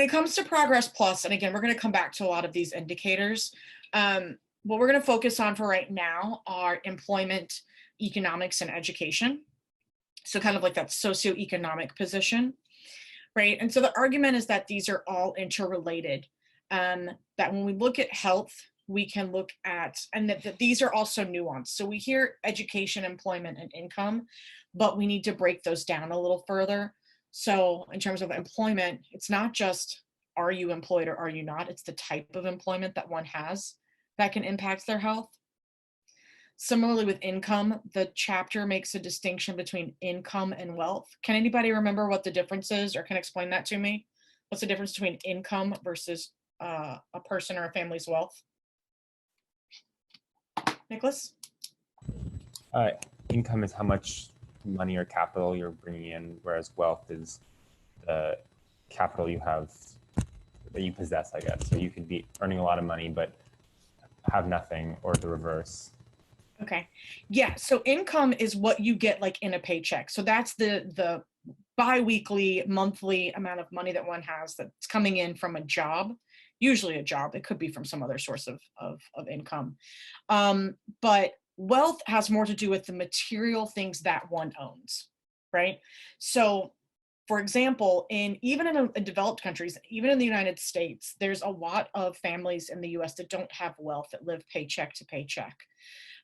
it comes to Progress Plus, and again, we're going to come back to a lot of these indicators. What we're going to focus on for right now are employment, economics, and education. So kind of like that socioeconomic position, right? And so the argument is that these are all interrelated, that when we look at health, we can look at, and that these are also nuanced. So we hear education, employment, and income, but we need to break those down a little further. So in terms of employment, it's not just, are you employed or are you not? It's the type of employment that one has that can impact their health. Similarly with income, the chapter makes a distinction between income and wealth. Can anybody remember what the difference is or can explain that to me? What's the difference between income versus a person or a family's wealth? Nicholas? Income is how much money or capital you're bringing in, whereas wealth is the capital you have that you possess, I guess. So you could be earning a lot of money, but have nothing, or the reverse. Okay. Yeah. So income is what you get like in a paycheck. So that's the bi-weekly, monthly amount of money that one has that's coming in from a job, usually a job. It could be from some other source of income. But wealth has more to do with the material things that one owns, right? So for example, even in developed countries, even in the United States, there's a lot of families in the US that don't have wealth, that live paycheck to paycheck.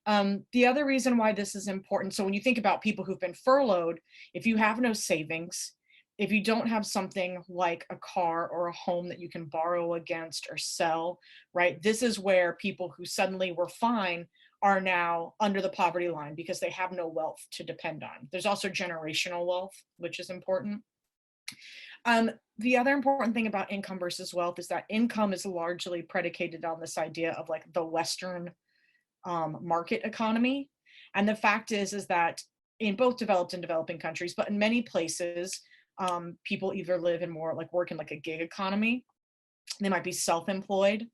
The other reason why this is important, so when you think about people who've been furloughed, if you have no savings, if you don't have something like a car or a home that you can borrow against or sell, right? This is where people who suddenly were fine are now under the poverty line because they have no wealth to depend on. There's also generational wealth, which is important. The other important thing about income versus wealth is that income is largely predicated on this idea of like the Western market economy. And the fact is that in both developed and developing countries, but in many places, people either live in more like work in like a gig economy. They might be self-employed,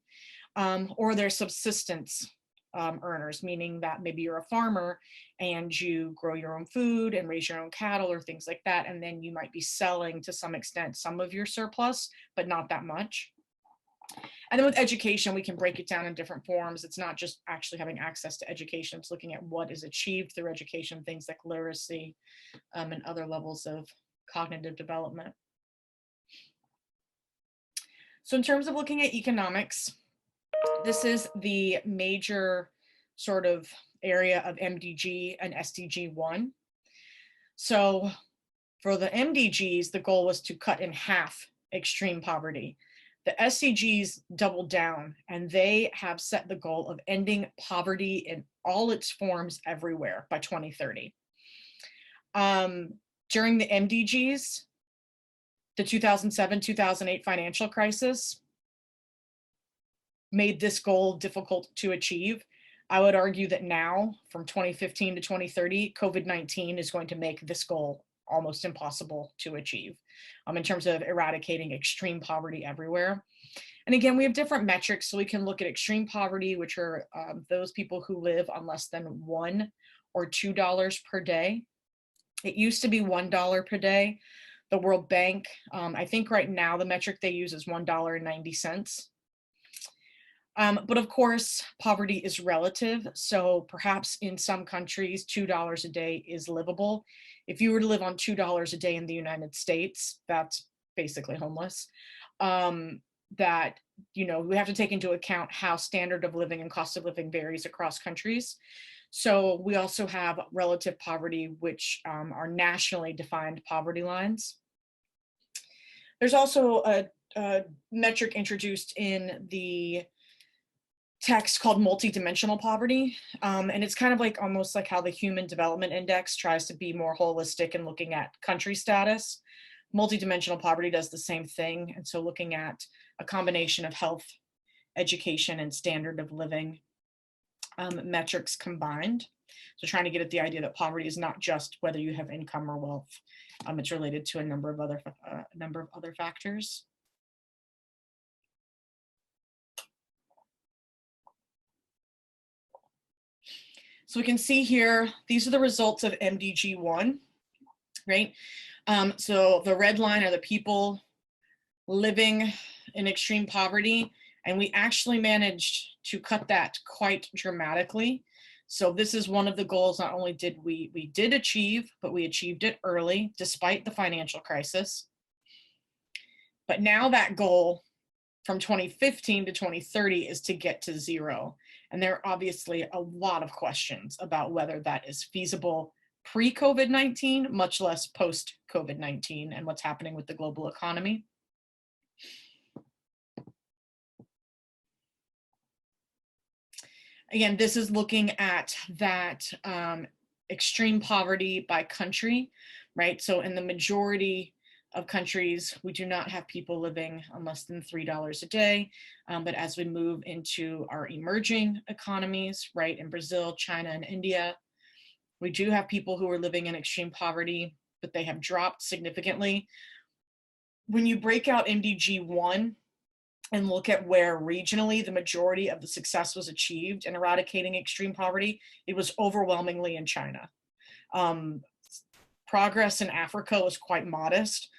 or they're subsistence earners, meaning that maybe you're a farmer and you grow your own food and raise your own cattle or things like that. And then you might be selling to some extent some of your surplus, but not that much. And then with education, we can break it down in different forms. It's not just actually having access to education. It's looking at what is achieved through education, things like literacy, and other levels of cognitive development. So in terms of looking at economics, this is the major sort of area of MDG and SDG 1. So for the MDGs, the goal was to cut in half extreme poverty. The SDGs doubled down, and they have set the goal of ending poverty in all its forms everywhere by 2030. During the MDGs, the 2007-2008 financial crisis made this goal difficult to achieve. I would argue that now, from 2015 to 2030, COVID-19 is going to make this goal almost impossible to achieve in terms of eradicating extreme poverty everywhere. And again, we have different metrics, so we can look at extreme poverty, which are those people who live on less than $1 or $2 per day. It used to be $1 per day. The World Bank, I think right now the metric they use is $1.90. But of course, poverty is relative. So perhaps in some countries, $2 a day is livable. If you were to live on $2 a day in the United States, that's basically homeless. That, you know, we have to take into account how standard of living and cost of living varies across countries. So we also have relative poverty, which are nationally defined poverty lines. There's also a metric introduced in the text called Multidimensional Poverty. And it's kind of like almost like how the Human Development Index tries to be more holistic and looking at country status. Multidimensional poverty does the same thing. And so looking at a combination of health, education, and standard of living metrics combined. So trying to get at the idea that poverty is not just whether you have income or wealth. It's related to a number of other factors. So we can see here, these are the results of MDG1, right? So the red line are the people living in extreme poverty, and we actually managed to cut that quite dramatically. So this is one of the goals. Not only did we did achieve, but we achieved it early despite the financial crisis. But now that goal from 2015 to 2030 is to get to zero. And there are obviously a lot of questions about whether that is feasible pre-COVID-19, much less post-COVID-19, and what's happening with the global economy. Again, this is looking at that extreme poverty by country, right? So in the majority of countries, we do not have people living on less than $3 a day. But as we move into our emerging economies, right, in Brazil, China, and India, we do have people who are living in extreme poverty, but they have dropped significantly. When you break out MDG 1 and look at where regionally the majority of the success was achieved in eradicating extreme poverty, it was overwhelmingly in China. Progress in Africa was quite modest.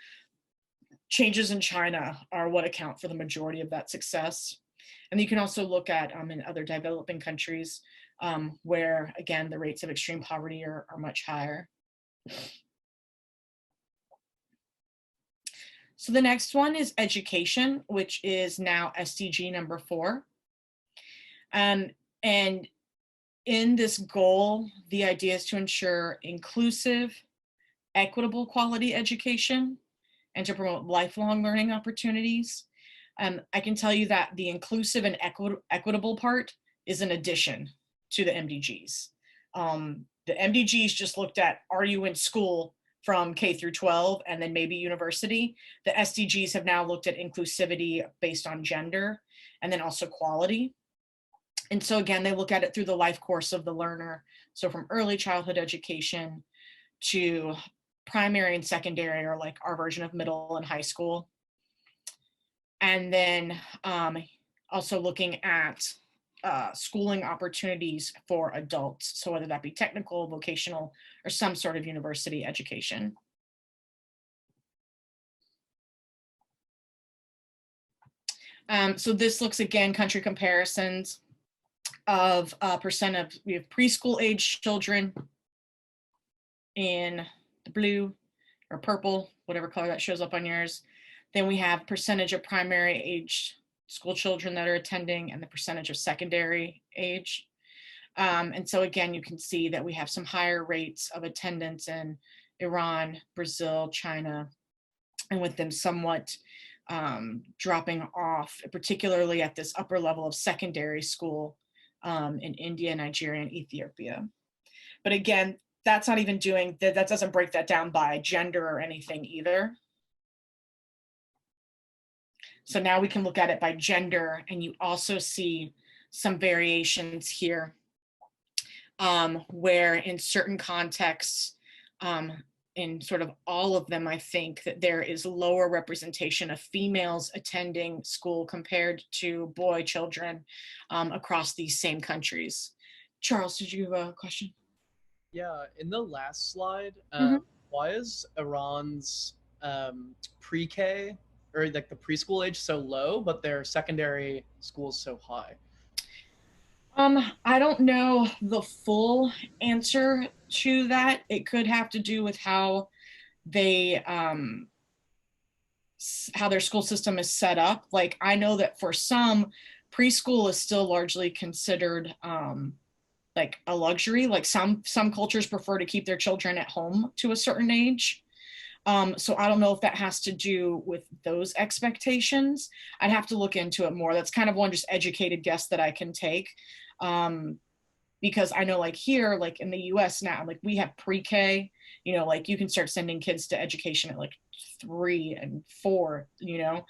Changes in China are what account for the majority of that success. And you can also look at in other developing countries where, again, the rates of extreme poverty are much higher. So the next one is education, which is now SDG number 4. And in this goal, the idea is to ensure inclusive, equitable quality education and to promote lifelong learning opportunities. I can tell you that the inclusive and equitable part is an addition to the MDGs. The MDGs just looked at, are you in school from K through 12 and then maybe university? The SDGs have now looked at inclusivity based on gender and then also quality. And so again, they look at it through the life course of the learner. So from early childhood education to primary and secondary, or like our version of middle and high school. And then also looking at schooling opportunities for adults. So whether that be technical, vocational, or some sort of university education. So this looks, again, country comparisons of percent of, we have preschool age children in the blue or purple, whatever color that shows up on yours. Then we have percentage of primary age school children that are attending and the percentage of secondary age. And so again, you can see that we have some higher rates of attendance in Iran, Brazil, China, and with them somewhat dropping off, particularly at this upper level of secondary school in India, Nigeria, and Ethiopia. But again, that's not even doing, that doesn't break that down by gender or anything either. So now we can look at it by gender, and you also see some variations here where in certain contexts, in sort of all of them, I think that there is lower representation of females attending school compared to boy children across these same countries. Charles, did you have a question? Yeah, in the last slide, why is Iran's pre-K or like the preschool age so low, but their secondary schools so high? I don't know the full answer to that. It could have to do with how they, how their school system is set up. Like, I know that for some, preschool is still largely considered like a luxury. Like some cultures prefer to keep their children at home to a certain age. So I don't know if that has to do with those expectations. I'd have to look into it more. That's kind of one just educated guess that I can take. Because I know like here, like in the US now, like we have pre-K, you know, like you can start sending kids to education at like 3 and 4, you know?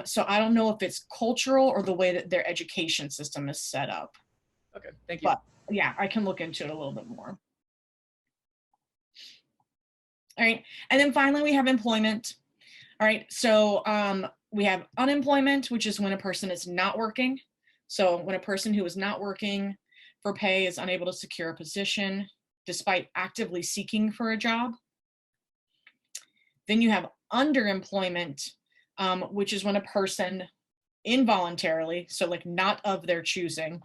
So I don't know if it's cultural or the way that their education system is set up. Okay, thank you. But yeah, I can look into it a little bit more. All right, and then finally we have employment. All right, so we have unemployment, which is when a person is not working. So when a person who is not working for pay is unable to secure a position despite actively seeking for a job. Then you have underemployment, which is when a person involuntarily, so like not of their choosing,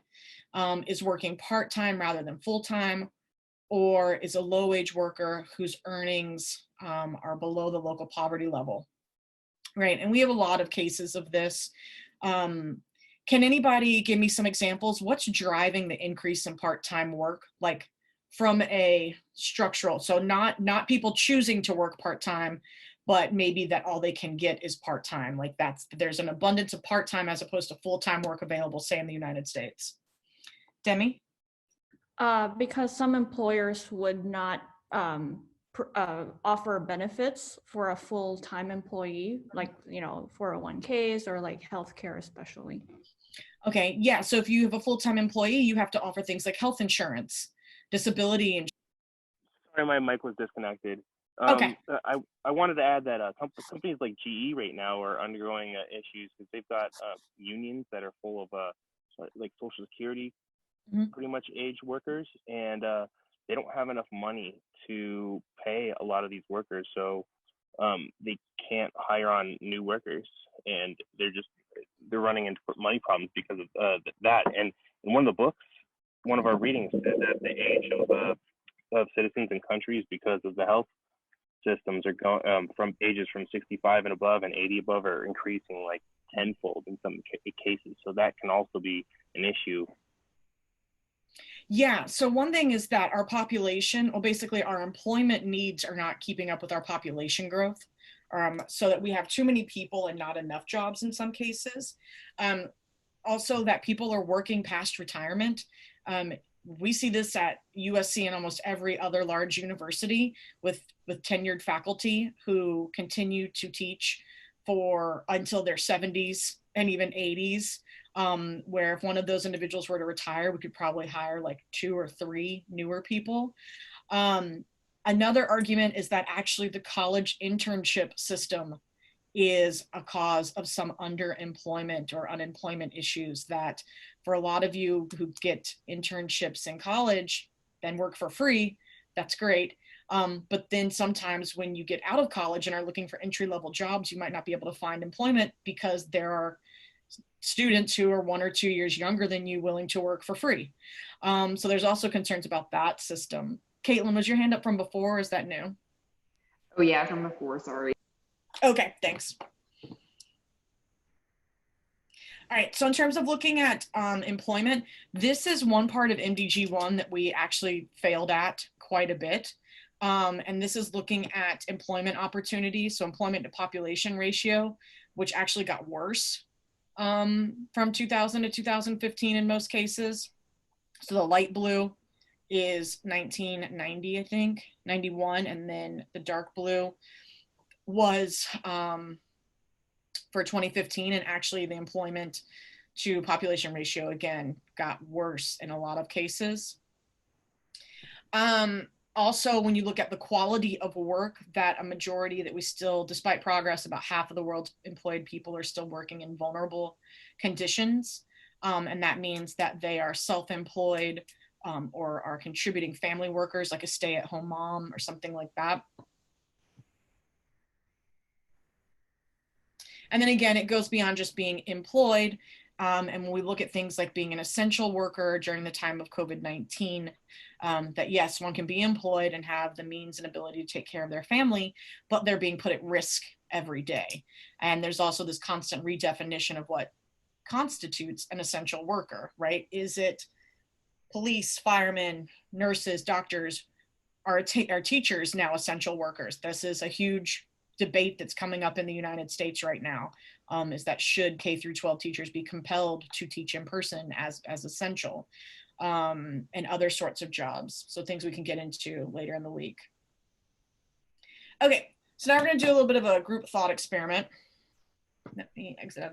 is working part-time rather than full-time, or is a low-wage worker whose earnings are below the local poverty level, right? And we have a lot of cases of this. Can anybody give me some examples? What's driving the increase in part-time work, like from a structural, so not people choosing to work part-time, but maybe that all they can get is part-time, like there's an abundance of part-time as opposed to full-time work available, say in the United States. Demi? Because some employers would not offer benefits for a full-time employee, like, you know, 401ks or like healthcare especially. Okay, yeah, so if you have a full-time employee, you have to offer things like health insurance, disability insurance. Sorry, my mic was disconnected. Okay. I wanted to add that companies like GE right now are undergoing issues because they've got unions that are full of like Social Security, pretty much age workers, and they don't have enough money to pay a lot of these workers, so they can't hire on new workers, and they're running into money problems because of that. And in one of the books, one of our readings said that the age of citizens and countries, because of the health systems, are going from ages from 65 and above and 80 above are increasing like tenfold in some cases. So that can also be an issue. Yeah, so one thing is that our population, well, basically our employment needs are not keeping up with our population growth. So that we have too many people and not enough jobs in some cases. Also that people are working past retirement. We see this at USC and almost every other large university with tenured faculty who continue to teach for until their 70s and even 80s, where if one of those individuals were to retire, we could probably hire like 2 or 3 newer people. Another argument is that actually the college internship system is a cause of some underemployment or unemployment issues, that for a lot of you who get internships in college, then work for free, that's great. But then sometimes when you get out of college and are looking for entry-level jobs, you might not be able to find employment because there are students who are 1 or 2 years younger than you willing to work for free. So there's also concerns about that system. Caitlin, was your hand up from before, or is that new? Oh yeah, from before, sorry. Okay, thanks. All right, so in terms of looking at employment, this is one part of MDG1 that we actually failed at quite a bit. And this is looking at employment opportunities, so employment to population ratio, which actually got worse from 2000 to 2015 in most cases. So the light blue is 1990, I think, 91, and then the dark blue was for 2015, and actually the employment to population ratio again got worse in a lot of cases. Also, when you look at the quality of work, that a majority that we still, despite progress, about half of the world's employed people are still working in vulnerable conditions. And that means that they are self-employed or are contributing family workers, like a stay-at-home mom or something like that. And then again, it goes beyond just being employed. And when we look at things like being an essential worker during the time of COVID-19, that yes, one can be employed and have the means and ability to take care of their family, but they're being put at risk every day. And there's also this constant redefinition of what constitutes an essential worker, right? Is it police, firemen, nurses, doctors? are teachers now essential workers? This is a huge debate that's coming up in the United States right now, is that should K through 12 teachers be compelled to teach in person as essential, and other sorts of jobs. So things we can get into later in the week. Okay, so now we're gonna do a little bit of a group thought experiment. Let me exit out.